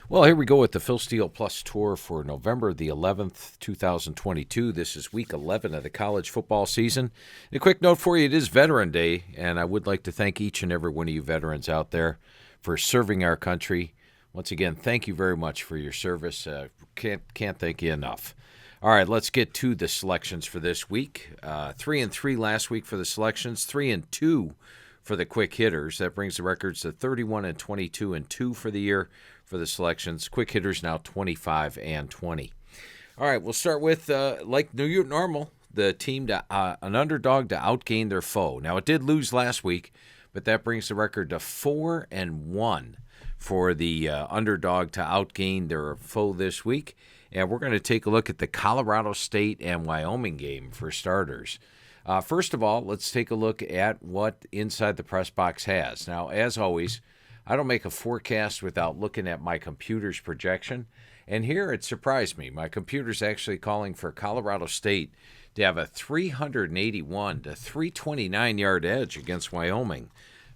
Well, here we go with the Phil Steele Plus Tour for November the 11th, 2022. This is week 11 of the college football season. And a quick note for you, it is Veteran Day, and I would like to thank each and every one of you veterans out there for serving our country. Once again, thank you very much for your service. Can't thank you enough. All right, let's get to the selections for this week. 3-3 last week for the selections, 3-2 for the quick hitters. That brings the records to 31-22-2 for the year for the selections. Quick hitters now 25-20. All right, we'll start with, like normal, the team an underdog to outgain their foe. Now, it did lose last week, but that brings the record to 4-1 for the underdog to outgain their foe this week. And we're going to take a look at the Colorado State and Wyoming game for starters. First of all, let's take a look at what Inside the Press Box has. Now, as always, I don't make a forecast without looking at my computer's projection. And here it surprised me. My computer's actually calling for Colorado State to have a 381 to 329 yard edge against Wyoming.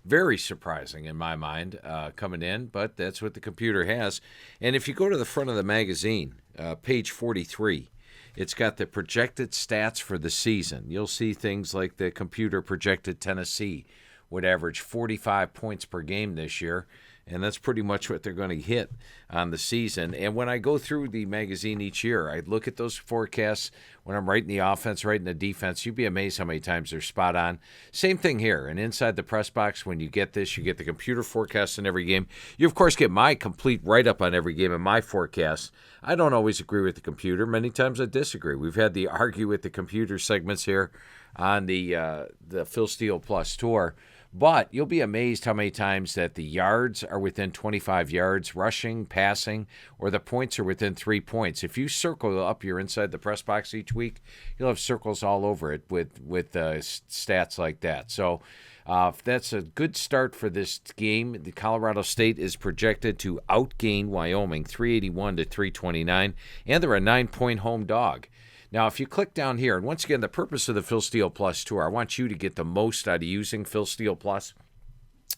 Very surprising in my mind coming in, but that's what the computer has. And if you go to the front of the magazine, page 43, it's got the projected stats for the season. You'll see things like the computer projected Tennessee would average 45 points per game this year, and that's pretty much what they're going to hit on the season. And when I go through the magazine each year, I look at those forecasts when I'm writing the offense, writing the defense. You'd be amazed how many times they're spot on. Same thing here. And Inside the Press Box, when you get this, you get the computer forecast in every game. You, of course, get my complete write-up on every game and my forecasts. I don't always agree with the computer. Many times I disagree. We've had the argue with the computer segments here on the Phil Steele Plus Tour. But you'll be amazed how many times that the yards are within 25 yards, rushing, passing, or the points are within 3 points. If you circle up your Inside the Press Box each week, you'll have circles all over it with stats like that. So that's a good start for this game. The Colorado State is projected to outgain Wyoming 381 to 329, and they're a 9-point home dog. Now, if you click down here, and once again, the purpose of the Phil Steele Plus Tour, I want you to get the most out of using Phil Steele Plus.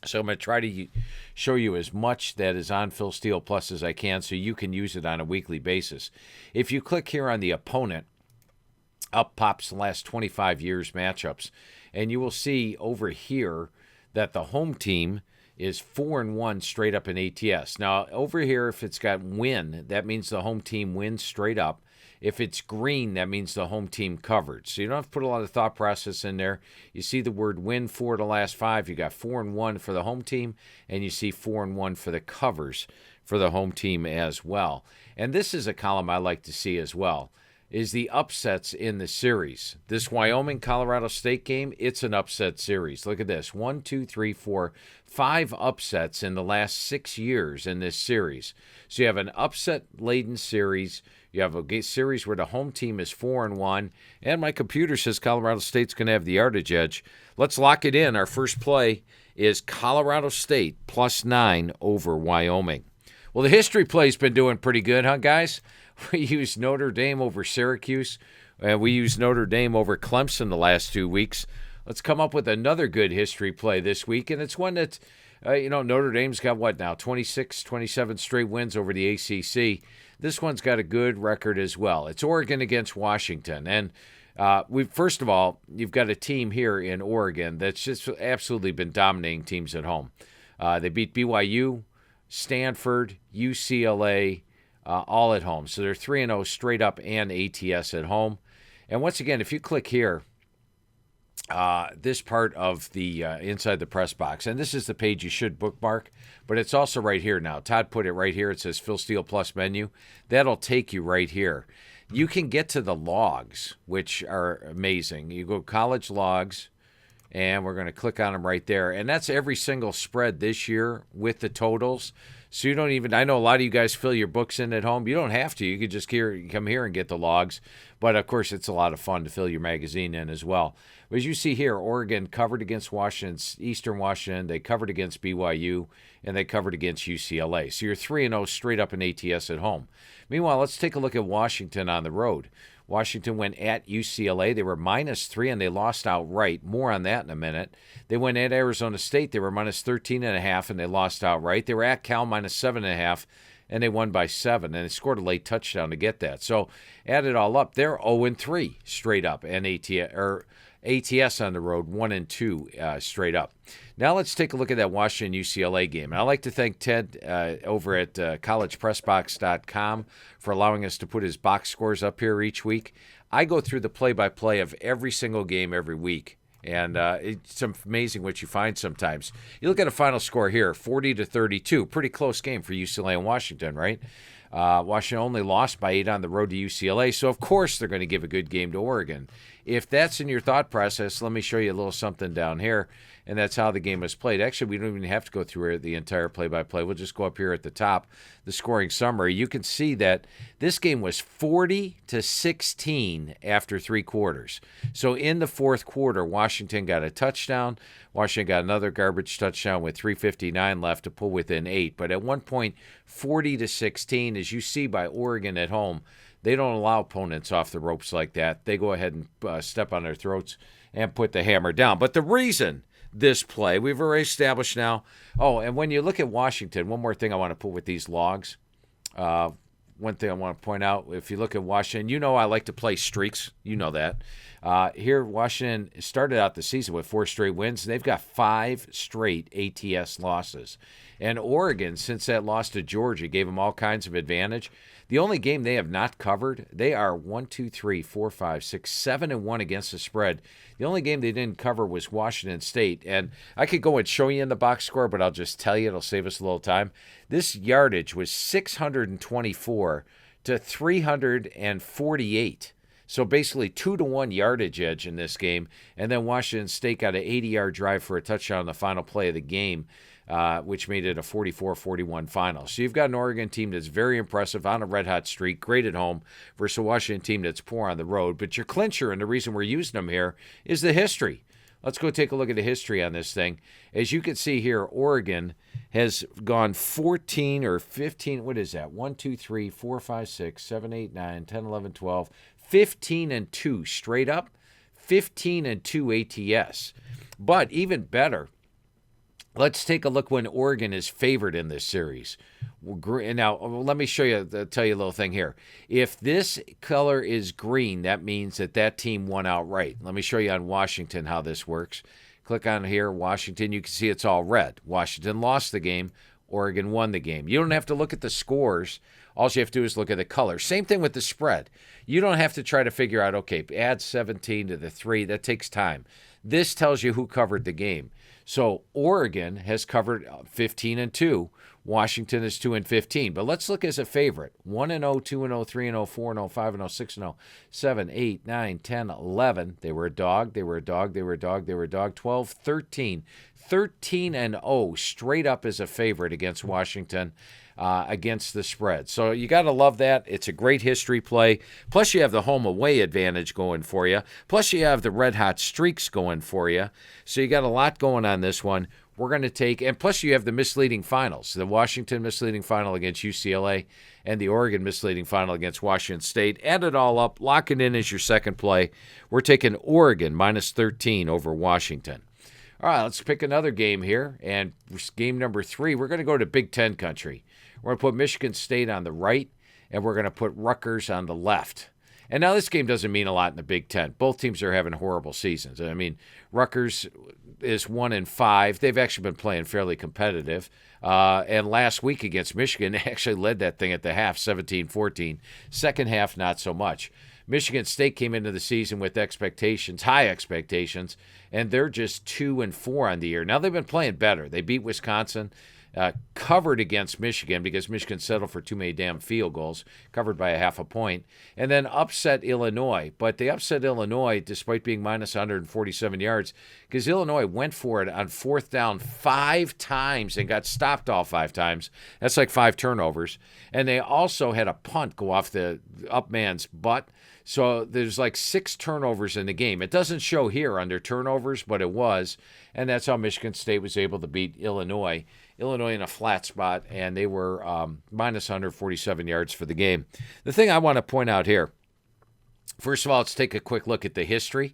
So I'm going to try to show you as much that is on Phil Steele Plus as I can so you can use it on a weekly basis. If you click here on the opponent, up pops the last 25 years matchups, and you will see over here that the home team is 4-1 straight up in ATS. Now, over here, if it's got win, that means the home team wins straight up. If it's green, that means the home team covered. So you don't have to put a lot of thought process in there. You see the word win 4 to the last 5. You got 4-1 for the home team, and you see 4-1 for the covers for the home team as well. And this is a column I like to see as well, is the upsets in the series. This Wyoming-Colorado State game, it's an upset series. Look at this. 1, 2, 3, 4, 5 upsets in the last 6 years in this series. So you have an upset-laden series. You have a series where the home team is 4-1, and my computer says Colorado State's going to have the yardage edge. Let's lock it in. Our first play is Colorado State +9 over Wyoming. Well, the history play's been doing pretty good, huh, guys? We used Notre Dame over Syracuse. We used Notre Dame over Clemson the last 2 weeks. Let's come up with another good history play this week, and it's one that, Notre Dame's got what now, 26, 27 straight wins over the ACC. This one's got a good record as well. It's Oregon against Washington. And first of all, you've got a team here in Oregon that's just absolutely been dominating teams at home. They beat BYU, Stanford, UCLA, all at home. So they're 3-0 straight up and ATS at home. And once again, if you click here, this part of the Inside the Press Box, and this is the page you should bookmark, but it's also right here now. Todd put it right here. It says Phil Steele Plus menu. That'll take you right here. You can get to the logs, which are amazing. You go college logs, and we're going to click on them right there. And that's every single spread this year with the totals. So you don't even, I know a lot of you guys fill your books in at home. You don't have to. You could just come here and get the logs. But, of course, it's a lot of fun to fill your magazine in as well. But as you see here, Oregon covered against Washington, Eastern Washington. They covered against BYU, and they covered against UCLA. So you're 3-0 straight up in ATS at home. Meanwhile, let's take a look at Washington on the road. Washington went at UCLA. They were -3, and they lost outright. More on that in a minute. They went at Arizona State. They were -13.5, and they lost outright. They were at Cal -7.5, and they won by 7, and they scored a late touchdown to get that. So add it all up, they're 0-3 straight up, and ATS on the road 1-2 straight up. Now let's take a look at that Washington-UCLA game. And I'd like to thank Ted over at collegepressbox.com for allowing us to put his box scores up here each week. I go through the play-by-play of every single game every week, and it's amazing what you find sometimes. You look at a final score here, 40-32, pretty close game for UCLA and Washington, right? Washington only lost by 8 on the road to UCLA, so of course they're going to give a good game to Oregon. If that's in your thought process, let me show you a little something down here, and that's how the game was played. Actually, we don't even have to go through the entire play-by-play. We'll just go up here at the top, the scoring summary. You can see that this game was 40-16 after 3 quarters. So in the fourth quarter, Washington got a touchdown. Washington got another garbage touchdown with 3:59 left to pull within 8. But at one point, 40-16, as you see by Oregon at home, they don't allow opponents off the ropes like that. They go ahead and step on their throats and put the hammer down. But the reason this play, we've already established now. Oh, and when you look at Washington, one more thing I want to put with these logs. One thing I want to point out, if you look at Washington, you know I like to play streaks. You know that. Here, Washington started out the season with 4 straight wins. They've got 5 straight ATS losses. And Oregon, since that loss to Georgia, gave them all kinds of advantage. The only game they have not covered, they are 7-1 against the spread. The only game they didn't cover was Washington State. And I could go and show you in the box score, but I'll just tell you, it'll save us a little time. This yardage was 624 to 348. So basically 2-1 yardage edge in this game. And then Washington State got an 80-yard drive for a touchdown on the final play of the game, which made it a 44-41 final. So you've got an Oregon team that's very impressive on a red-hot streak, great at home, versus a Washington team that's poor on the road. But your clincher, and the reason we're using them here, is the history. Let's go take a look at the history on this thing. As you can see here, Oregon has gone 14 or 15, what is that? 1, 2, 3, 4, 5, 6, 7, 8, 9, 10, 11, 12, 15-2 straight up, 15-2 ATS. But even better, let's take a look when Oregon is favored in this series. Now, let me tell you a little thing here. If this color is green, that means that team won outright. Let me show you on Washington how this works. Click on here, Washington. You can see it's all red. Washington lost the game. Oregon won the game. You don't have to look at the scores. All you have to do is look at the color. Same thing with the spread. You don't have to try to figure out, okay, add 17 to the 3. That takes time. This tells you who covered the game. So Oregon has covered 15-2. Washington is 2-15. But let's look as a favorite. 1-0, 2-0, 3-0, 4-0, 5-0, 6-0, 7, 8, 9, 10, 11. They were a dog. They were a dog. They were a dog. They were a dog. 12, 13. 13-0 straight up as a favorite against Washington. Against the spread. So you got to love that. It's a great history play. Plus you have the home away advantage going for you. Plus you have the red hot streaks going for you. So you got a lot going on this one. We're going to take, and plus you have the misleading finals, the Washington misleading final against UCLA and the Oregon misleading final against Washington State. Add it all up, lock it in as your second play. We're taking Oregon minus 13 over Washington. All right, let's pick another game here. And game number 3, we're going to go to Big Ten country. We're going to put Michigan State on the right, and we're going to put Rutgers on the left. And now this game doesn't mean a lot in the Big Ten. Both teams are having horrible seasons. I mean, Rutgers is 1-5. They've actually been playing fairly competitive. And last week against Michigan, they actually led that thing at the half, 17-14. Second half, not so much. Michigan State came into the season with expectations, high expectations, and they're just 2-4 on the year. Now they've been playing better. They beat Wisconsin. Covered against Michigan because Michigan settled for too many damn field goals, covered by a half a point, and then upset Illinois. But they upset Illinois despite being minus 147 yards because Illinois went for it on 4th down 5 times and got stopped all 5 times. That's like 5 turnovers. And they also had a punt go off the up man's butt. So there's like 6 turnovers in the game. It doesn't show here under turnovers, but it was. And that's how Michigan State was able to beat Illinois. Illinois in a flat spot, and they were minus 147 yards for the game. The thing I want to point out here, first of all, let's take a quick look at the history.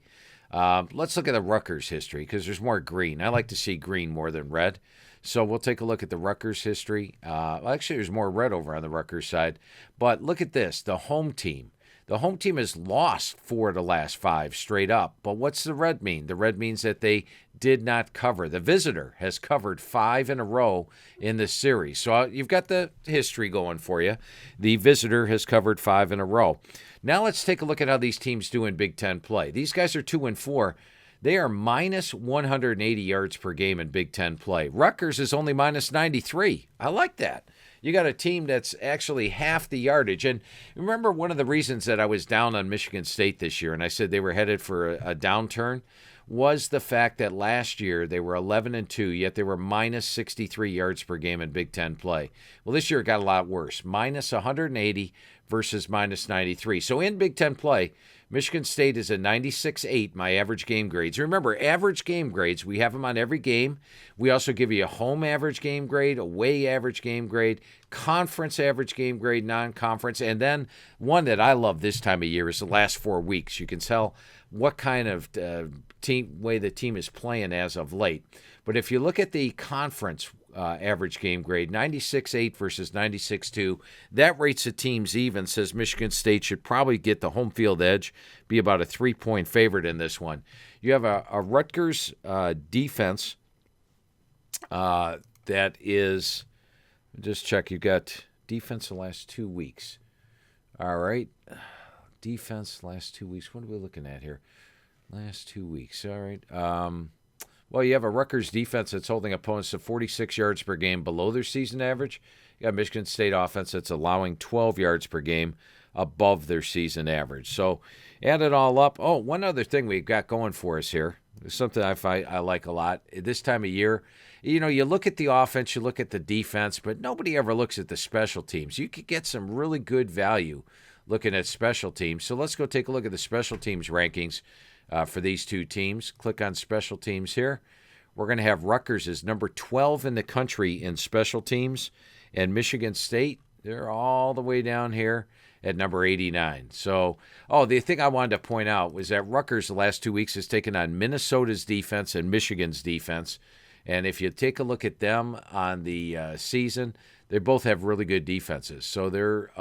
Let's look at the Rutgers history because there's more green. I like to see green more than red. So we'll take a look at the Rutgers history. Actually, there's more red over on the Rutgers side. But look at this, the home team. The home team has lost 4 of the last 5 straight up. But what's the red mean? The red means that they did not cover. The visitor has covered 5 in a row in this series. So you've got the history going for you. The visitor has covered 5 in a row. Now let's take a look at how these teams do in Big Ten play. These guys are 2-4. They are minus 180 yards per game in Big Ten play. Rutgers is only minus 93. I like that. You got a team that's actually half the yardage. And remember, one of the reasons that I was down on Michigan State this year, and I said they were headed for a downturn, was the fact that last year they were 11-2, yet they were minus 63 yards per game in Big Ten play. Well, this year it got a lot worse, minus 180 versus minus 93. So in Big Ten play, Michigan State is a 96.8, my average game grades. Remember, average game grades, we have them on every game. We also give you a home average game grade, away average game grade, conference average game grade, non-conference, and then one that I love this time of year is the last 4 weeks. You can tell what kind of way the team is playing as of late. But if you look at the conference average game grade, 96.8 versus 96.2. That rates the teams even, says Michigan State should probably get the home field edge, be about a 3-point favorite in this one. You have a Rutgers defense that is, just check, you've got defense the last 2 weeks. All right. Defense last 2 weeks. What are we looking at here? Last 2 weeks. All right. Well, you have a Rutgers defense that's holding opponents to 46 yards per game below their season average. You got Michigan State offense that's allowing 12 yards per game above their season average. So add it all up. Oh, one other thing we've got going for us here, something I like a lot. This time of year, you know, you look at the offense, you look at the defense, but nobody ever looks at the special teams. You could get some really good value looking at special teams. So let's go take a look at the special teams rankings for these two teams. Click on special teams here. We're going to have Rutgers as number 12 in the country in special teams, and Michigan State, they're all the way down here at number 89. So, the thing I wanted to point out was that Rutgers the last 2 weeks has taken on Minnesota's defense and Michigan's defense. And if you take a look at them on the season, they both have really good defenses. So they're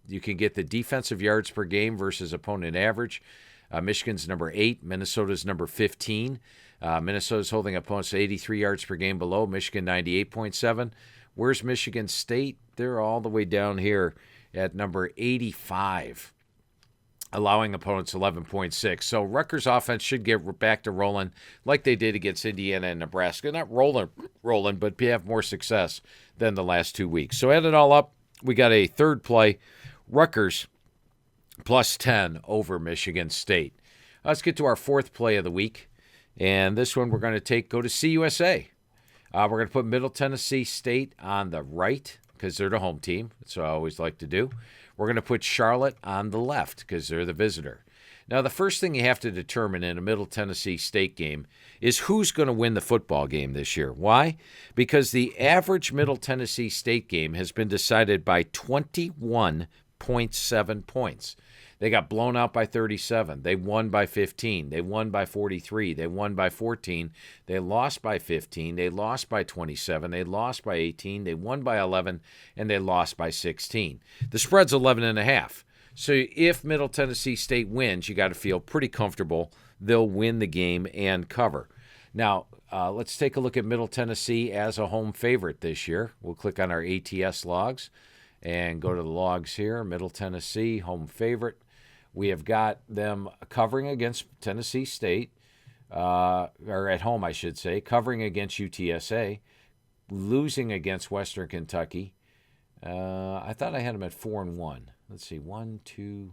you can get the defensive yards per game versus opponent average. Michigan's number 8, Minnesota's number 15. Minnesota's holding opponents to 83 yards per game below, Michigan 98.7. Where's Michigan State? They're all the way down here at number 85, allowing opponents 11.6. So Rutgers offense should get back to rolling like they did against Indiana and Nebraska. Not rolling, but have more success than the last 2 weeks. So add it all up, we got a third play, Rutgers plus 10 over Michigan State. Let's get to our fourth play of the week. And this one we're going to go to CUSA. We're going to put Middle Tennessee State on the right because they're the home team. That's what I always like to do. We're going to put Charlotte on the left because they're the visitor. Now, the first thing you have to determine in a Middle Tennessee State game is who's going to win the football game this year. Why? Because the average Middle Tennessee State game has been decided by 21.7 points. They got blown out by 37. They won by 15. They won by 43. They won by 14. They lost by 15. They lost by 27. They lost by 18. They won by 11. And they lost by 16. The spread's 11.5. So if Middle Tennessee State wins, you got to feel pretty comfortable they'll win the game and cover. Now, let's take a look at Middle Tennessee as a home favorite this year. We'll click on our ATS logs and go to the logs here. Middle Tennessee, home favorite. We have got them covering against Tennessee State, or at home, I should say, covering against UTSA, losing against Western Kentucky. I thought I had them at 4-1. Let's see, 1-2,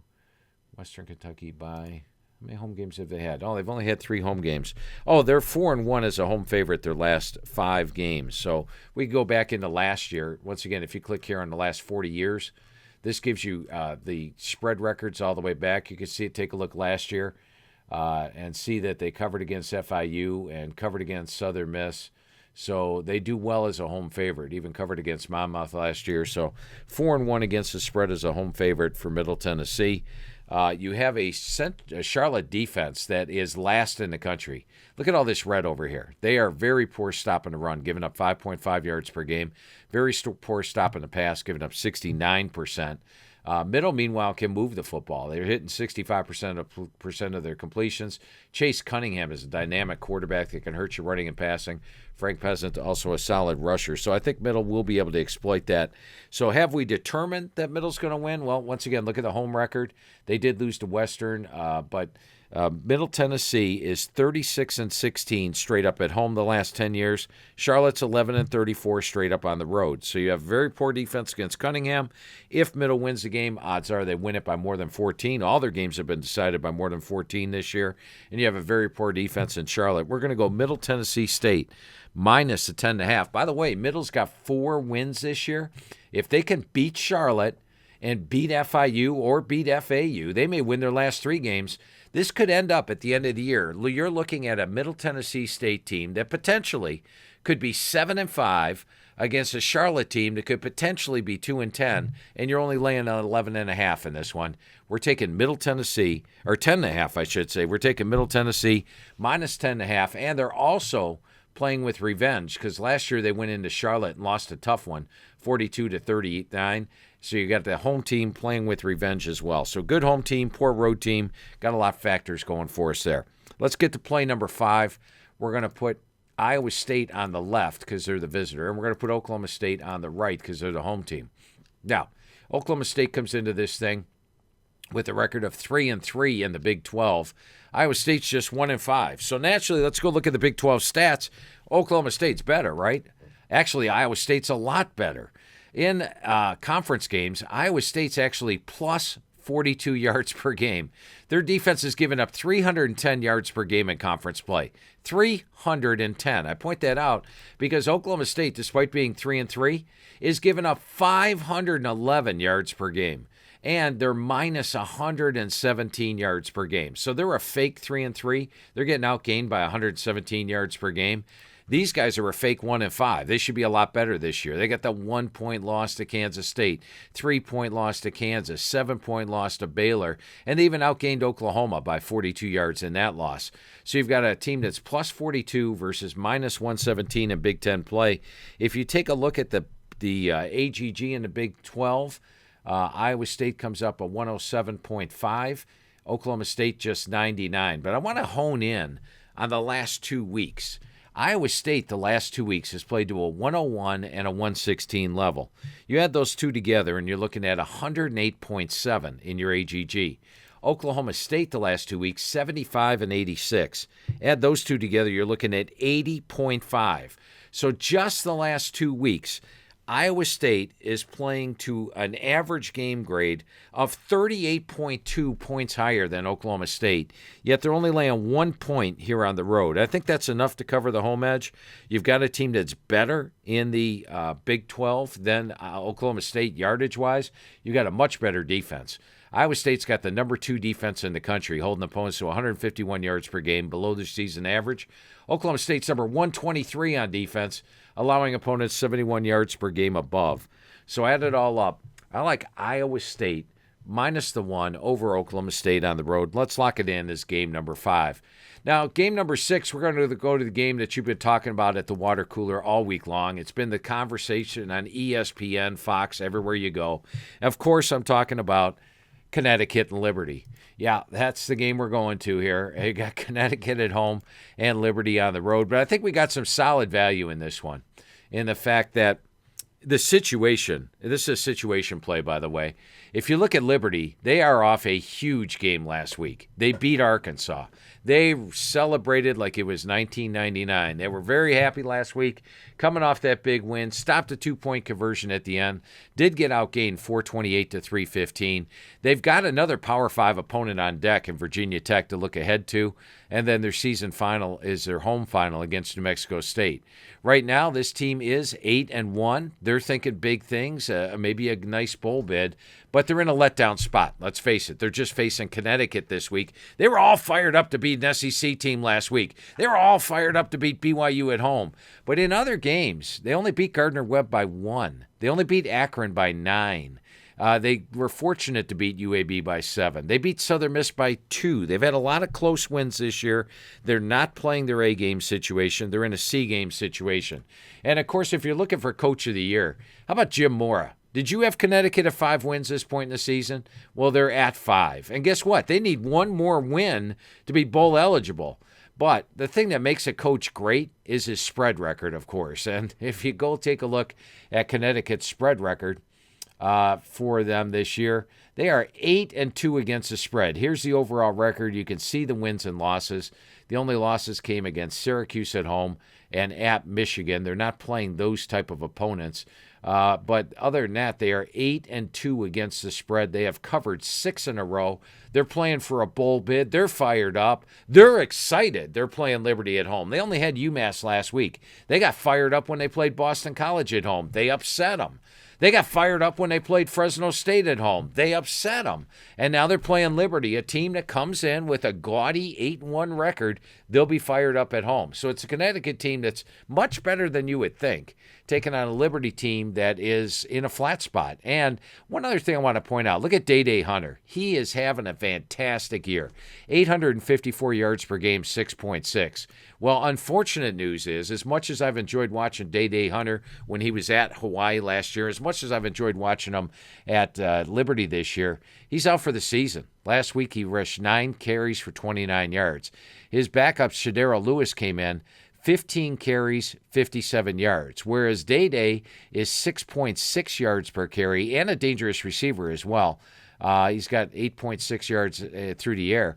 Western Kentucky by, how many home games have they had? Oh, they've only had 3 home games. Oh, they're 4-1 as a home favorite their last 5 games. So we go back into last year. Once again, if you click here on the last 40 years, this gives you the spread records all the way back. You can see it. Take a look last year and see that they covered against FIU and covered against Southern Miss. So they do well as a home favorite, even covered against Monmouth last year. So 4-1 against the spread as a home favorite for Middle Tennessee. You have a Charlotte defense that is last in the country. Look at all this red over here. They are very poor stopping the run, giving up 5.5 yards per game. Very poor stopping the pass, giving up 69%. Middle, meanwhile, can move the football. They're hitting 65% of their completions. Chase Cunningham is a dynamic quarterback that can hurt you running and passing. Frank Peasant, also a solid rusher. So I think Middle will be able to exploit that. So have we determined that Middle's going to win? Well, once again, look at the home record. They did lose to Western, but Middle Tennessee is 36-16 straight up at home the last 10 years. Charlotte's 11-34 straight up on the road. So you have very poor defense against Cunningham. If Middle wins the game, odds are they win it by more than 14. All their games have been decided by more than 14 this year. And you have a very poor defense in Charlotte. We're going to go Middle Tennessee State minus the 10.5. By the way, Middle's got 4 wins this year. If they can beat Charlotte and beat FIU or beat FAU, they may win their last 3 games. This could end up at the end of the year. You're looking at a Middle Tennessee State team that potentially could be 7-5 against a Charlotte team that could potentially be 2-10, and you're only laying on 11.5 in this one. We're taking Middle Tennessee, or 10.5, I should say. We're taking Middle Tennessee minus 10.5, and they're also playing with revenge because last year they went into Charlotte and lost a tough one, 42-39. So you got the home team playing with revenge as well. So good home team, poor road team. Got a lot of factors going for us there. Let's get to play number 5. We're going to put Iowa State on the left because they're the visitor, and we're going to put Oklahoma State on the right because they're the home team. Now, Oklahoma State comes into this thing with a record of 3-3 in the Big 12. Iowa State's just 1-5. So naturally, let's go look at the Big 12 stats. Oklahoma State's better, right? Actually, Iowa State's a lot better. In conference games, Iowa State's actually plus 42 yards per game. Their defense has given up 310 yards per game in conference play. 310. I point that out because Oklahoma State, despite being 3-3, is giving up 511 yards per game. And they're minus 117 yards per game. So they're a fake 3-3. They're getting outgained by 117 yards per game. These guys are a fake 1-5. They should be a lot better this year. They got the 1-point loss to Kansas State, 3-point loss to Kansas, 7-point loss to Baylor, and they even outgained Oklahoma by 42 yards in that loss. So you've got a team that's plus 42 versus minus 117 in Big Ten play. If you take a look at the AGG in the Big 12, Iowa State comes up a 107.5, Oklahoma State just 99. But I want to hone in on the last 2 weeks. Iowa State, the last 2 weeks, has played to a 101 and a 116 level. You add those two together, and you're looking at 108.7 in your AGG. Oklahoma State, the last 2 weeks, 75 and 86. Add those two together, you're looking at 80.5. So just the last 2 weeks, Iowa State is playing to an average game grade of 38.2 points higher than Oklahoma State, yet they're only laying 1 point here on the road. I think that's enough to cover the home edge. You've got a team that's better in the Big 12 than Oklahoma State yardage-wise. You've got a much better defense. Iowa State's got the number 2 defense in the country, holding opponents to 151 yards per game, below their season average. Oklahoma State's number 123 on defense, allowing opponents 71 yards per game above. So add it all up. I like Iowa State minus the 1 over Oklahoma State on the road. Let's lock it in as game number 5. Now, game number 6, we're going to go to the game that you've been talking about at the water cooler all week long. It's been the conversation on ESPN, Fox, everywhere you go. Of course, I'm talking about Connecticut and Liberty. Yeah, that's the game we're going to here. You got Connecticut at home and Liberty on the road. But I think we got some solid value in this one, in the fact that the situation, this is a situation play, by the way. If you look at Liberty, they are off a huge game last week. They beat Arkansas. They celebrated like it was 1999. They were very happy last week, coming off that big win, stopped a 2-point conversion at the end, did get outgained 428-315. They've got another Power 5 opponent on deck in Virginia Tech to look ahead to, and then their season final is their home final against New Mexico State. Right now, this team is 8-1. They're thinking big things, maybe a nice bowl bid, but they're in a letdown spot. Let's face it. They're just facing Connecticut this week. They were all fired up to beat an SEC team last week. They were all fired up to beat BYU at home. But in other games, they only beat Gardner-Webb by 1. They only beat Akron by 9. They were fortunate to beat UAB by 7. They beat Southern Miss by 2. They've had a lot of close wins this year. They're not playing their A-game situation. They're in a C-game situation. And, of course, if you're looking for Coach of the Year, how about Jim Mora? Did you have Connecticut at 5 wins this point in the season? Well, they're at 5. And guess what? They need one more win to be bowl eligible. But the thing that makes a coach great is his spread record, of course. And if you go take a look at Connecticut's spread record for them this year, they are 8-2 against the spread. Here's the overall record. You can see the wins and losses. The only losses came against Syracuse at home and at Michigan. They're not playing those type of opponents. But other than that, they are 8-2 against the spread. They have covered 6 in a row. They're playing for a bowl bid. They're fired up. They're excited. They're playing Liberty at home. They only had UMass last week. They got fired up when they played Boston College at home. They upset them. They got fired up when they played Fresno State at home. They upset them. And now they're playing Liberty, a team that comes in with a gaudy 8-1 record. They'll be fired up at home. So it's a Connecticut team that's much better than you would think, taking on a Liberty team that is in a flat spot. And one other thing I want to point out, look at Day Hunter. He is having a fantastic year. 854 yards per game, 6.6. Well, unfortunate news is, as much as I've enjoyed watching Day Hunter when he was at Hawaii last year, as much as I've enjoyed watching him at Liberty this year, he's out for the season. Last week he rushed 9 carries for 29 yards. His backup, Shadero Lewis, came in 15 carries, 57 yards, whereas Day is 6.6 yards per carry and a dangerous receiver as well. He's got 8.6 yards through the air.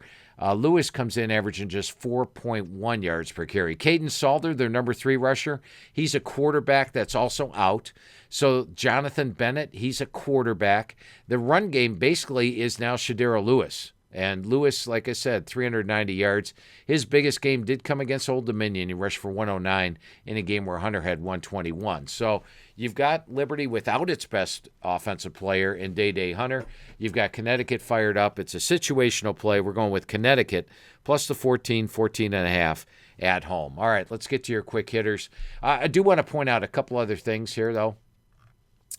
Lewis comes in averaging just 4.1 yards per carry. Caden Salter, their number 3 rusher, he's a quarterback that's also out. So Jonathan Bennett, he's a quarterback. The run game basically is now Shadero Lewis. And Lewis, like I said, 390 yards. His biggest game did come against Old Dominion. He rushed for 109 in a game where Hunter had 121. So you've got Liberty without its best offensive player in Day Hunter. You've got Connecticut fired up. It's a situational play. We're going with Connecticut plus the 14.5 at home. All right, let's get to your quick hitters. I do want to point out a couple other things here, though.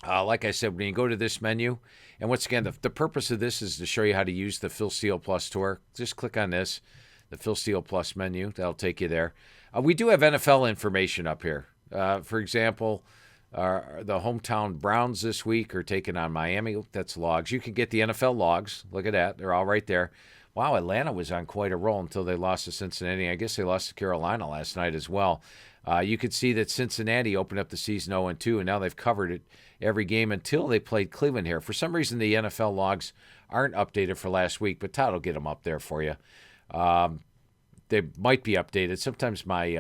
Like I said, when you go to this menu, and once again, the purpose of this is to show you how to use the Phil Steele Plus tour. Just click on this, the Phil Steele Plus menu. That'll take you there. We do have NFL information up here. For example, the hometown Browns this week are taking on Miami. That's logs. You can get the NFL logs. Look at that. They're all right there. Wow, Atlanta was on quite a roll until they lost to Cincinnati. I guess they lost to Carolina last night as well. You could see that Cincinnati opened up the season 0-2, and now they've covered it every game until they played Cleveland here. For some reason, the NFL logs aren't updated for last week, but Todd will get them up there for you. They might be updated. Sometimes they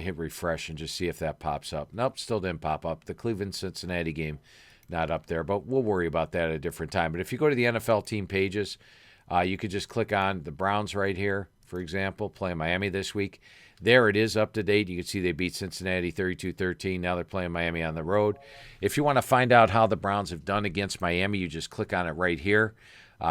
hit refresh and just see if that pops up. Nope, still didn't pop up. The Cleveland-Cincinnati game, not up there, but we'll worry about that at a different time. But if you go to the NFL team pages, you could just click on the Browns right here, for example, playing Miami this week. There it is, up to date. You can see they beat Cincinnati 32-13. Now they're playing Miami on the road. If you want to find out how the Browns have done against Miami, you just click on it right here.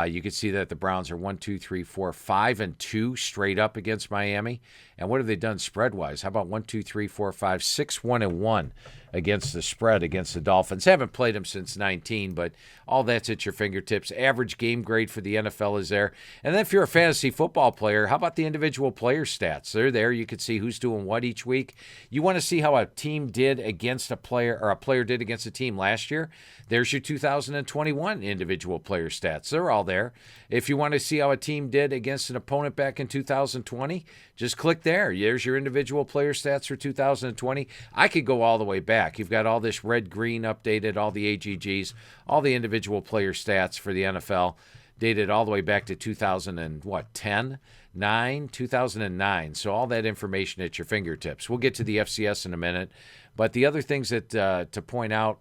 You can see that the Browns are 5-2 straight up against Miami. And what have they done spread-wise? How about 6-1-1 against the spread against the Dolphins? Haven't played them since 19, but all that's at your fingertips. Average game grade for the NFL is there. And then if you're a fantasy football player, how about the individual player stats? They're there. You can see who's doing what each week. You want to see how a team did against a player, or a player did against a team last year? There's your 2021 individual player stats. They're all there. If you want to see how a team did against an opponent back in 2020, just click there. There's your individual player stats for 2020. I could go all the way back. You've got all this red-green updated, all the AGGs, all the individual player stats for the NFL dated all the way back to 2009. So all that information at your fingertips. We'll get to the FCS in a minute. But the other things that to point out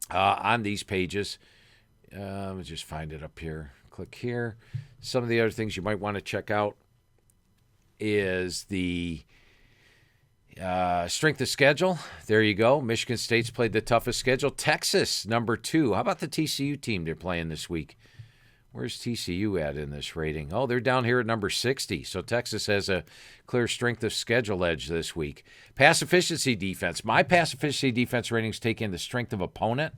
on these pages, let me just find it up here. Click here. Some of the other things you might want to check out is the strength of schedule. There you go. Michigan State's played the toughest schedule. Texas, number 2. How about the TCU team they're playing this week? Where's TCU at in this rating? Oh, they're down here at number 60. So Texas has a clear strength of schedule edge this week. Pass efficiency defense. My pass efficiency defense ratings take in the strength of opponent.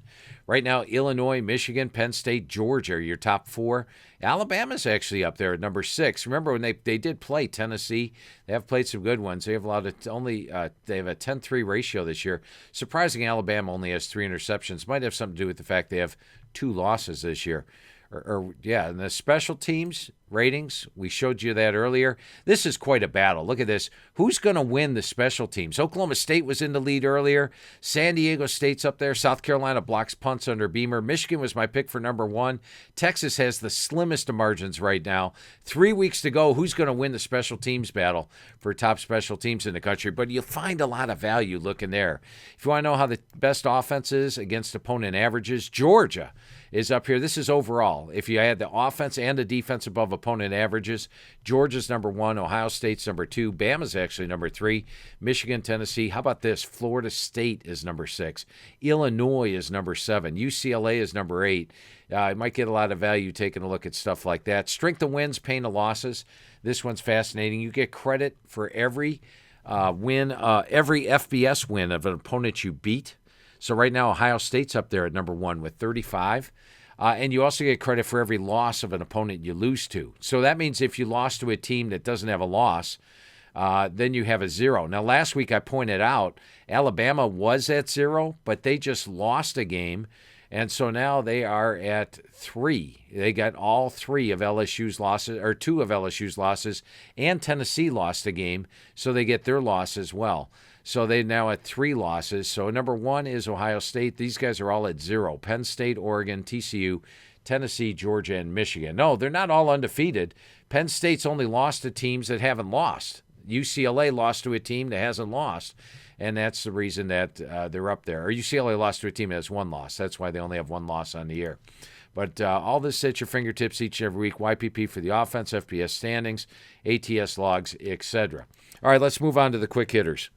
Right now, Illinois, Michigan, Penn State, Georgia are your top 4. Alabama's actually up there at number 6. Remember when they did play Tennessee? They have played some good ones. They have allowed they have a 10-3 ratio this year. Surprising, Alabama only has 3 interceptions. Might have something to do with the fact they have 2 losses this year. And the special teams ratings, we showed you that earlier. This is quite a battle. Look at this. Who's going to win the special teams? Oklahoma State was in the lead earlier. San Diego State's up there. South Carolina blocks punts under Beamer. Michigan was my pick for number 1. Texas has the slimmest of margins right now. 3 weeks to go. Who's going to win the special teams battle for top special teams in the country? But you'll find a lot of value looking there. If you want to know how the best offense is against opponent averages, Georgia is up here. This is overall. If you add the offense and the defense above opponent averages, Georgia's number 1, Ohio State's number 2, Bama's actually number 3, Michigan, Tennessee. How about this? Florida State is number 6. Illinois is number 7. UCLA is number 8. You might get a lot of value taking a look at stuff like that. Strength of wins, pain of losses. This one's fascinating. You get credit for every win, every FBS win of an opponent you beat. So right now, Ohio State's up there at number 1 with 35. And you also get credit for every loss of an opponent you lose to. So that means if you lost to a team that doesn't have a loss, then you have a 0. Now, last week I pointed out Alabama was at 0, but they just lost a game. And so now they are at 3. They got all 3 of LSU's losses, or 2 of LSU's losses, and Tennessee lost a game, so they get their loss as well. So they're now at 3 losses. So number 1 is Ohio State. These guys are all at 0. Penn State, Oregon, TCU, Tennessee, Georgia, and Michigan. No, they're not all undefeated. Penn State's only lost to teams that haven't lost. UCLA lost to a team that hasn't lost, and that's the reason that they're up there. Or UCLA lost to a team that has 1 loss. That's why they only have 1 loss on the year. But all this at your fingertips each and every week. YPP for the offense, FBS standings, ATS logs, etc. All right, let's move on to the quick hitters.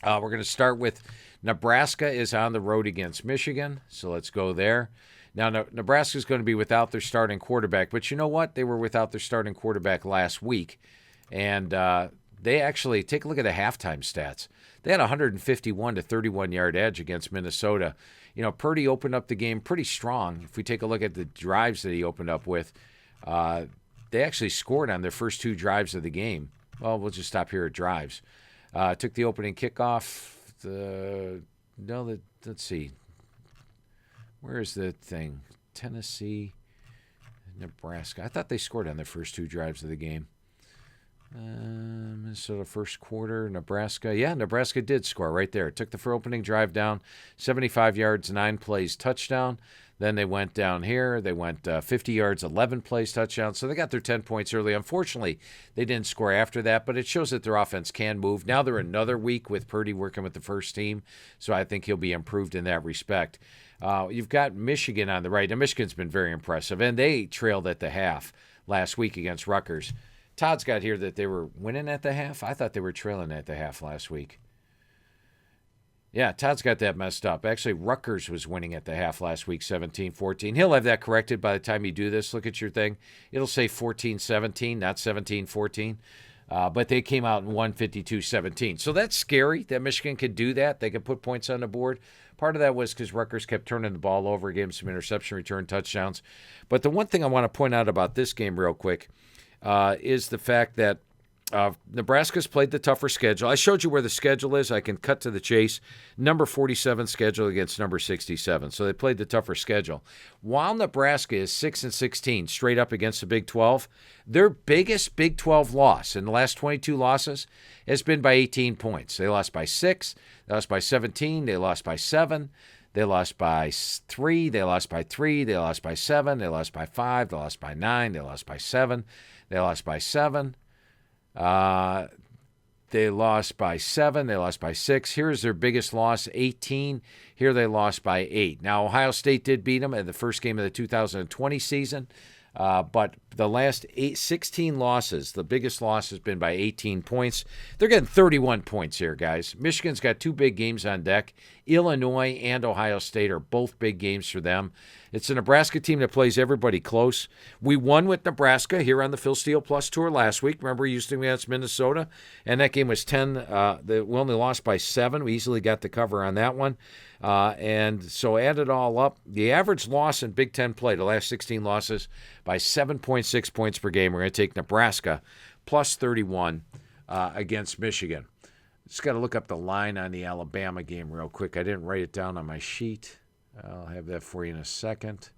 We're going to start with Nebraska is on the road against Michigan, so let's go there. Now, Nebraska is going to be without their starting quarterback, but you know what? They were without their starting quarterback last week, and they actually, take a look at the halftime stats. They had a 151 to 31-yard edge against Minnesota. You know, Purdy opened up the game pretty strong. If we take a look at the drives that he opened up with, they actually scored on their first 2 drives of the game. Well, we'll just stop here at drives. Took the opening kickoff. Let's see. Where is the thing? Tennessee, Nebraska. I thought they scored on their first 2 drives of the game. Minnesota first quarter, Nebraska. Yeah, Nebraska did score right there. Took the opening drive down, 75 yards, 9 plays, touchdown. Then they went down here. They went 50 yards, 11 plays, touchdown. So they got their 10 points early. Unfortunately, they didn't score after that, but it shows that their offense can move. Now they're another week with Purdy working with the first team, so I think he'll be improved in that respect. You've got Michigan on the right. Now, Michigan's been very impressive, and they trailed at the half last week against Rutgers. Todd's got here that they were winning at the half. I thought they were trailing at the half last week. Yeah, Todd's got that messed up. Actually, Rutgers was winning at the half last week, 17-14. He'll have that corrected by the time you do this. Look at your thing. It'll say 14-17, not 17-14. But they came out and won 52-17. So that's scary that Michigan could do that. They could put points on the board. Part of that was because Rutgers kept turning the ball over, gave them some interception return touchdowns. But the one thing I want to point out about this game real quick is the fact that Nebraska's played the tougher schedule. I showed you where the schedule is. I can cut to the chase. Number 47 schedule against number 67. So they played the tougher schedule. While Nebraska is 6-16 straight up against the Big 12, their biggest Big 12 loss in the last 22 losses has been by 18 points. They lost by 6. They lost by 17. They lost by 7. They lost by 3. They lost by 3. They lost by 7. They lost by 5. They lost by 9. They lost by 7. They lost by 7. They lost by 7. They lost by 6. Here's their biggest loss, 18. Here they lost by 8. Now, Ohio State did beat them in the first game of the 2020 season, but the last 16 losses, the biggest loss has been by 18 points. They're getting 31 points here, guys. Michigan's got two big games on deck. Illinois and Ohio State are both big games for them. It's a Nebraska team that plays everybody close. We won with Nebraska here on the Phil Steele Plus Tour last week. Remember, we used to against Minnesota, and that game was 10. We only lost by 7. We easily got the cover on that one. And so add it all up, the average loss in Big Ten play, the last 16 losses, by 7.6 points per game. We're going to take Nebraska plus 31 against Michigan. Just got to look up the line on the Alabama game real quick. I didn't write it down on my sheet. I'll have that for you in a second.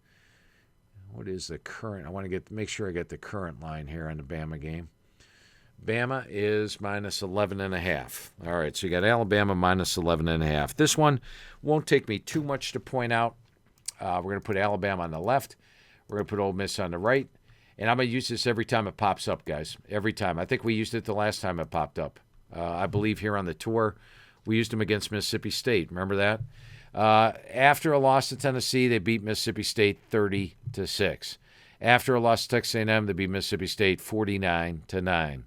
What is the current? I want to make sure I get the current line here on the Bama game. Bama is minus 11.5. All right, so you got Alabama minus 11.5. This one won't take me too much to point out. We're going to put Alabama on the left. We're going to put Ole Miss on the right. And I'm going to use this every time it pops up, guys. Every time. I think we used it the last time it popped up. I believe here on the tour, we used them against Mississippi State. Remember that? After a loss to Tennessee, they beat Mississippi State 30-6. After a loss to Texas A&M, they beat Mississippi State 49-9.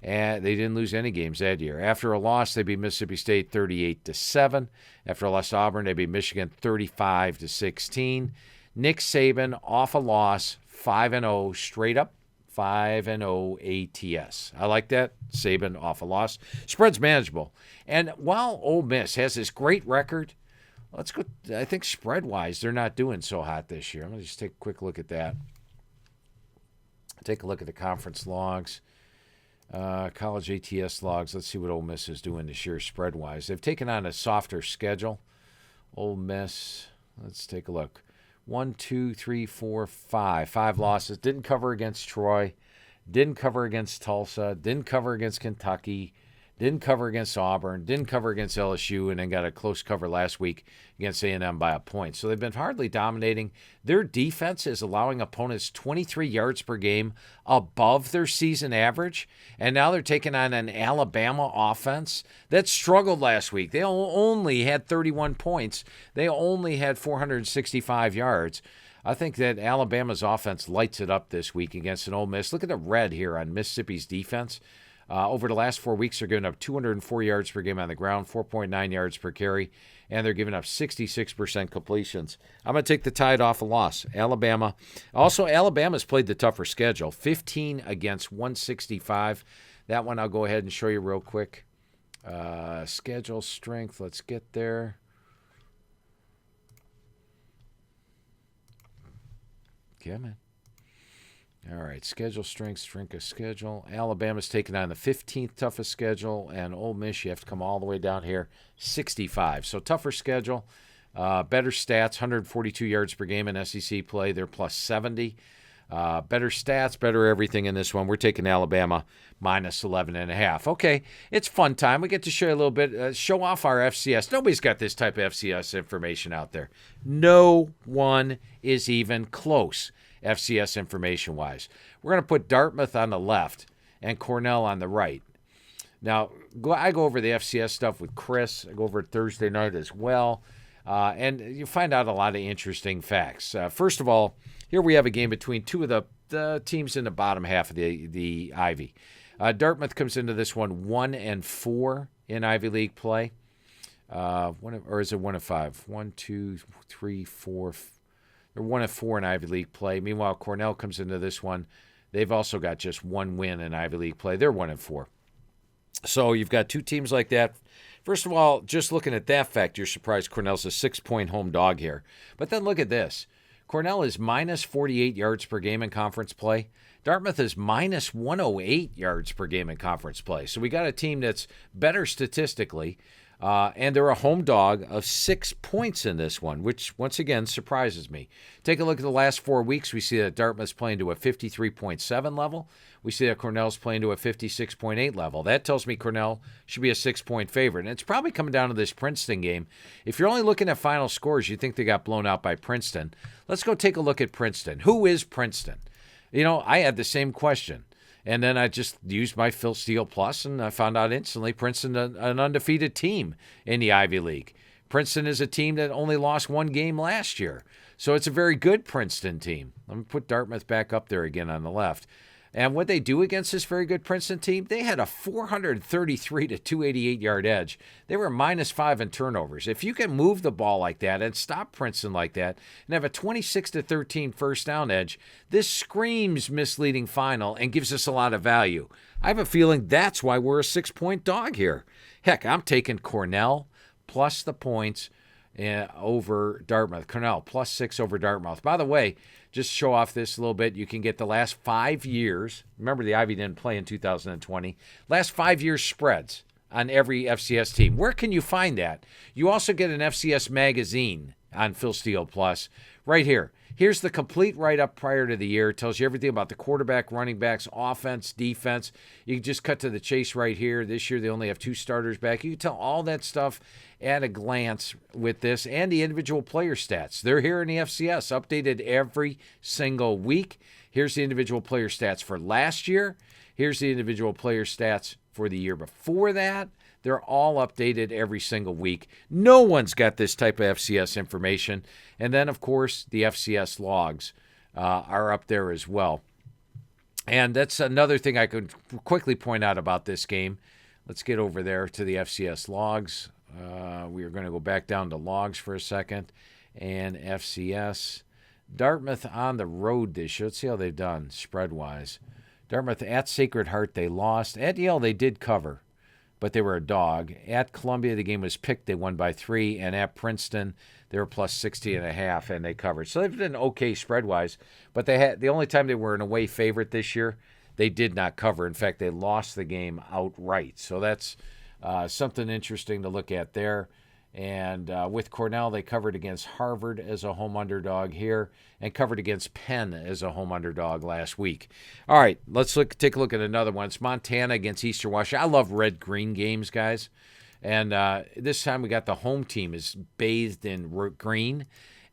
And they didn't lose any games that year. After a loss, they beat Mississippi State 38-7. After a loss to Auburn, they beat Michigan 35-16. Nick Saban off a loss, 5-0 straight up, 5-0 ATS. I like that. Saban off a loss. Spread's manageable. And while Ole Miss has this great record, let's go. I think spread-wise, they're not doing so hot this year. I'm going to just take a quick look at that. Take a look at the conference logs. College ATS logs. Let's see what Ole Miss is doing this year spread-wise. They've taken on a softer schedule. Ole Miss, let's take a look. 1, 2, 3, 4, 5. 5 losses. Didn't cover against Troy. Didn't cover against Tulsa. Didn't cover against Kentucky. Didn't cover against Auburn. Didn't cover against LSU, and then got a close cover last week against A&M by a point. So they've been hardly dominating. Their defense is allowing opponents 23 yards per game above their season average, and now they're taking on an Alabama offense that struggled last week. They only had 31 points. They only had 465 yards. I think that Alabama's offense lights it up this week against an Ole Miss. Look at the red here on Mississippi's defense. Over the last 4 weeks, they're giving up 204 yards per game on the ground, 4.9 yards per carry, and they're giving up 66% completions. I'm going to take the Tide off a loss. Alabama. Also, Alabama's played the tougher schedule, 15 against 165. That one I'll go ahead and show you real quick. Schedule strength, let's get there. Come on. All right, schedule strength of schedule. Alabama's taking on the 15th toughest schedule, and Ole Miss, you have to come all the way down here, 65. So tougher schedule, better stats, 142 yards per game in SEC play. They're plus 70. Better stats, better everything in this one. We're taking Alabama minus 11.5. Okay, it's fun time. We get to show you a little bit, show off our FCS. Nobody's got this type of FCS information out there. No one is even close. FCS information-wise. We're going to put Dartmouth on the left and Cornell on the right. Now, I go over the FCS stuff with Chris. I go over it Thursday night as well. And you find out a lot of interesting facts. First of all, here we have a game between two of the teams in the bottom half of the Ivy. Dartmouth comes into this one 1-4 in Ivy League play. Or is it 1-5? 1, 2, 3, 4, 5. They're 1-4 in Ivy League play. Meanwhile, Cornell comes into this one. They've also got just one win in Ivy League play. They're 1-4. So you've got two teams like that. First of all, just looking at that fact, you're surprised Cornell's a 6-point home dog here. But then look at this. Cornell is minus 48 yards per game in conference play. Dartmouth is minus 108 yards per game in conference play. So we got a team that's better statistically. And they're a home dog of 6 points in this one, which, once again, surprises me. Take a look at the last 4 weeks. We see that Dartmouth's playing to a 53.7 level. We see that Cornell's playing to a 56.8 level. That tells me Cornell should be a 6-point favorite. And it's probably coming down to this Princeton game. If you're only looking at final scores, you think they got blown out by Princeton. Let's go take a look at Princeton. Who is Princeton? You know, I had the same question. And then I just used my Phil Steele Plus, and I found out instantly Princeton, an undefeated team in the Ivy League. Princeton is a team that only lost one game last year. So it's a very good Princeton team. Let me put Dartmouth back up there again on the left. And what they do against this very good Princeton team, they had a 433 to 288 yard edge. They were -5 in turnovers. If you can move the ball like that and stop Princeton like that and have a 26 to 13 first down edge, this screams misleading final and gives us a lot of value. I have a feeling that's why we're a 6-point dog here. Heck, I'm taking Cornell plus the points over Dartmouth. Cornell plus 6 over Dartmouth. By the way, just show off this a little bit. You can get the last 5 years. Remember, the Ivy didn't play in 2020. Last 5 years spreads on every FCS team. Where can you find that? You also get an FCS magazine on Phil Steele Plus right here. Here's the complete write-up prior to the year. It tells you everything about the quarterback, running backs, offense, defense. You can just cut to the chase right here. This year they only have 2 starters back. You can tell all that stuff at a glance with this and the individual player stats. They're here in the FCS, updated every single week. Here's the individual player stats for last year. Here's the individual player stats for the year before that. They're all updated every single week. No one's got this type of FCS information. And then, of course, the FCS logs are up there as well. And that's another thing I could quickly point out about this game. Let's get over there to the FCS logs. We are going to go back down to logs for a second. And FCS. Dartmouth on the road this year. Let's see how they've done spread-wise. Dartmouth at Sacred Heart, they lost. At Yale, they did cover, but they were a dog. At Columbia, the game was picked. They won by 3. And at Princeton, they were plus 60.5, and they covered. So they've been okay spread-wise, but they had the only time they were an away favorite this year, they did not cover. In fact, they lost the game outright. So that's something interesting to look at there. And with Cornell, they covered against Harvard as a home underdog here and covered against Penn as a home underdog last week. All right, let's take a look at another one. It's Montana against Eastern Washington. I love red-green games, guys. And this time we got the home team is bathed in green,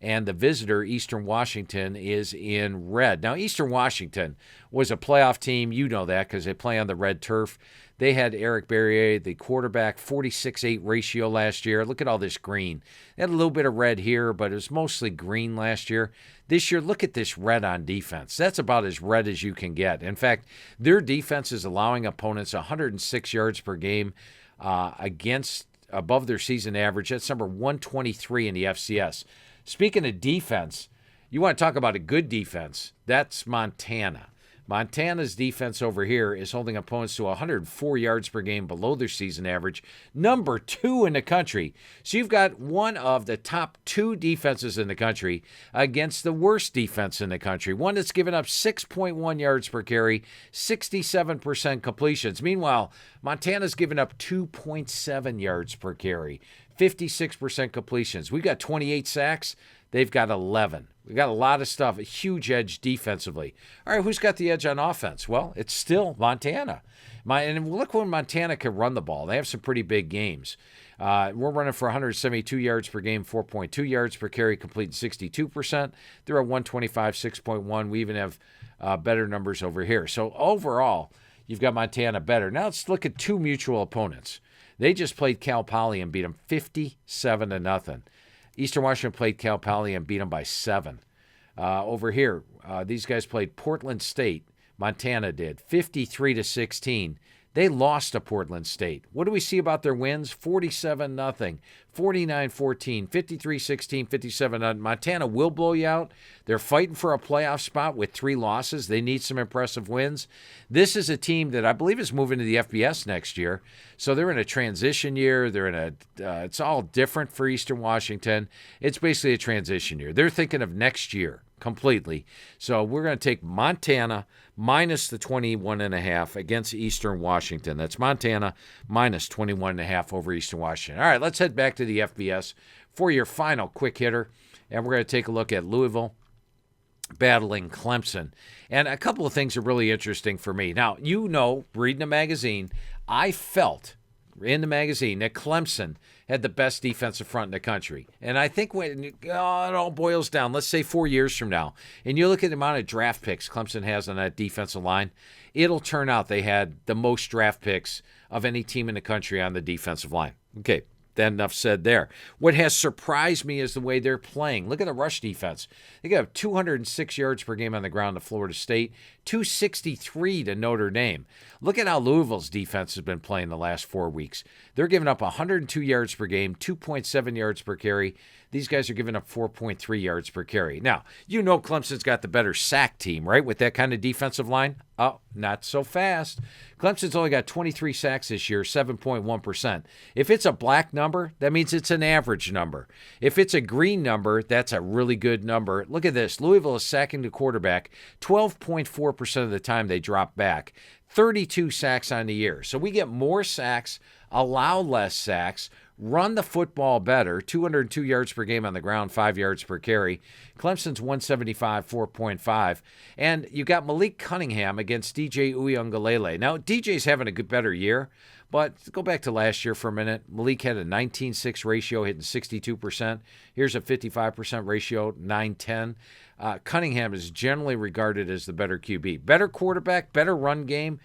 and the visitor, Eastern Washington, is in red. Now, Eastern Washington was a playoff team. You know that because they play on the red turf. They had Eric Berrier, the quarterback, 46-8 ratio last year. Look at all this green. They had a little bit of red here, but it was mostly green last year. This year, look at this red on defense. That's about as red as you can get. In fact, their defense is allowing opponents 106 yards per game against above their season average. That's number 123 in the FCS. Speaking of defense, you want to talk about a good defense, that's Montana. Montana's defense over here is holding opponents to 104 yards per game below their season average, number 2 in the country. So you've got one of the top 2 defenses in the country against the worst defense in the country, one that's given up 6.1 yards per carry, 67% completions. Meanwhile, Montana's given up 2.7 yards per carry, 56% completions. We've got 28 sacks. They've got 11. We've got a lot of stuff, a huge edge defensively. All right, who's got the edge on offense? Well, it's still Montana. And look when Montana can run the ball. They have some pretty big games. We're running for 172 yards per game, 4.2 yards per carry, completing 62%. They're at 125, 6.1. We even have better numbers over here. So overall, you've got Montana better. Now let's look at 2 mutual opponents. They just played Cal Poly and beat them 57-0. Eastern Washington played Cal Poly and beat them by 7. Over here, these guys played Portland State. Montana did 53-16. They lost to Portland State. What do we see about their wins? 47-0, 49-14, 53-16, 57-0. Montana will blow you out. They're fighting for a playoff spot with 3 losses. They need some impressive wins. This is a team that I believe is moving to the FBS next year. So they're in a transition year. They're in it's all different for Eastern Washington. It's basically a transition year. They're thinking of next year completely. So we're going to take Montana minus the 21.5 against Eastern Washington. That's Montana minus 21.5 over Eastern Washington. All right, let's head back to the FBS for your final quick hitter. And we're going to take a look at Louisville battling Clemson. And a couple of things are really interesting for me. Now, you know, reading the magazine, I felt in the magazine that Clemson had the best defensive front in the country. And I think when it all boils down, let's say 4 years from now, and you look at the amount of draft picks Clemson has on that defensive line, it'll turn out they had the most draft picks of any team in the country on the defensive line. Okay, enough said there. What has surprised me is the way they're playing. Look at the rush defense. They got 206 yards per game on the ground to Florida State, 263 to Notre Dame. Look at how Louisville's defense has been playing the last 4 weeks. They're giving up 102 yards per game, 2.7 yards per carry. These guys are giving up 4.3 yards per carry. Now, Clemson's got the better sack team, right, with that kind of defensive line? Oh, not so fast. Clemson's only got 23 sacks this year, 7.1%. If it's a black number, that means it's an average number. If it's a green number, that's a really good number. Look at this. Louisville is sacking the quarterback 12.4% of the time they drop back. 32 sacks on the year. So we get more sacks, allow less sacks, run the football better, 202 yards per game on the ground, 5 yards per carry. Clemson's 175, 4.5. And you got Malik Cunningham against DJ Uiagalelei. Now, DJ's having a better year, but go back to last year for a minute. Malik had a 19-6 ratio, hitting 62%. Here's a 55% ratio, 9-10. Cunningham is generally regarded as the better QB. Better quarterback, better run game,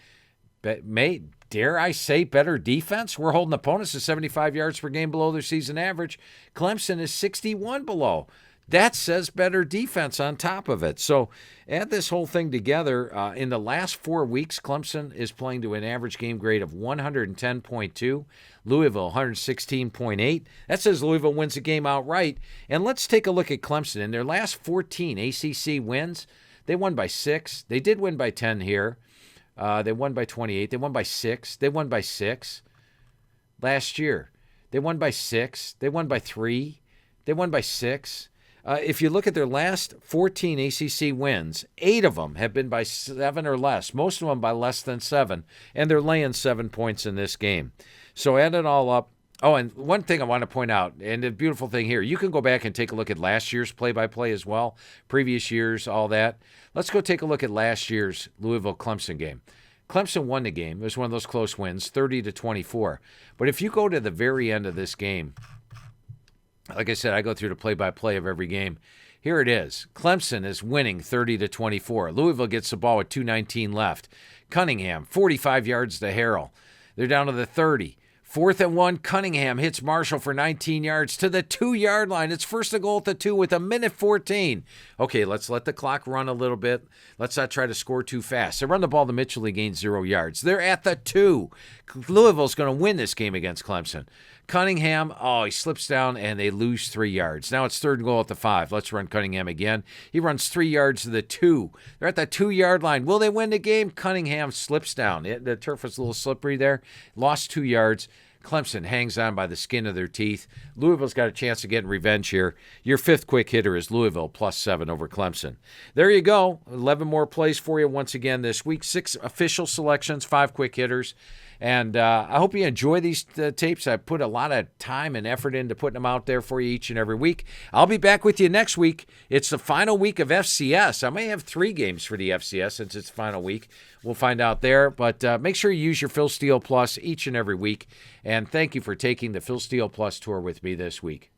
dare I say better defense? We're holding opponents to 75 yards per game below their season average. Clemson is 61 below. That says better defense on top of it. So add this whole thing together. In the last 4 weeks, Clemson is playing to an average game grade of 110.2. Louisville, 116.8. That says Louisville wins the game outright. And let's take a look at Clemson. In their last 14 ACC wins, they won by 6. They did win by 10 here. They won by 28. They won by 6. They won by 6 last year. They won by 6. They won by 3. They won by 6. If you look at their last 14 ACC wins, 8 of them have been by 7 or less, most of them by less than 7, and they're laying 7 points in this game. So add it all up. Oh, and one thing I want to point out, and the beautiful thing here, you can go back and take a look at last year's play-by-play as well, previous years, all that. Let's go take a look at last year's Louisville-Clemson game. Clemson won the game. It was one of those close wins, 30-24. But if you go to the very end of this game, like I said, I go through the play-by-play of every game. Here it is. Clemson is winning 30-24. Louisville gets the ball with 2:19 left. Cunningham, 45 yards to Harrell. They're down to the 30. 4th and 1, Cunningham hits Marshall for 19 yards to the 2-yard line. It's first and goal at the 2 with 1:14. Okay, let's let the clock run a little bit. Let's not try to score too fast. They run the ball to Mitchell. He gains 0 yards. They're at the 2. Louisville's going to win this game against Clemson. Cunningham, he slips down, and they lose 3 yards. Now it's 3rd and goal at the 5. Let's run Cunningham again. He runs 3 yards to the 2. They're at the 2-yard line. Will they win the game? Cunningham slips down. The turf was a little slippery there. Lost 2 yards. Clemson hangs on by the skin of their teeth. Louisville's got a chance of getting revenge here. Your 5th quick hitter is Louisville, +7 over Clemson. There you go. 11 more plays for you once again this week. 6 official selections, 5 quick hitters. And I hope you enjoy these tapes. I put a lot of time and effort into putting them out there for you each and every week. I'll be back with you next week. It's the final week of FCS. I may have 3 games for the FCS since it's the final week. We'll find out there. But make sure you use your Phil Steele Plus each and every week. And thank you for taking the Phil Steele Plus tour with me this week.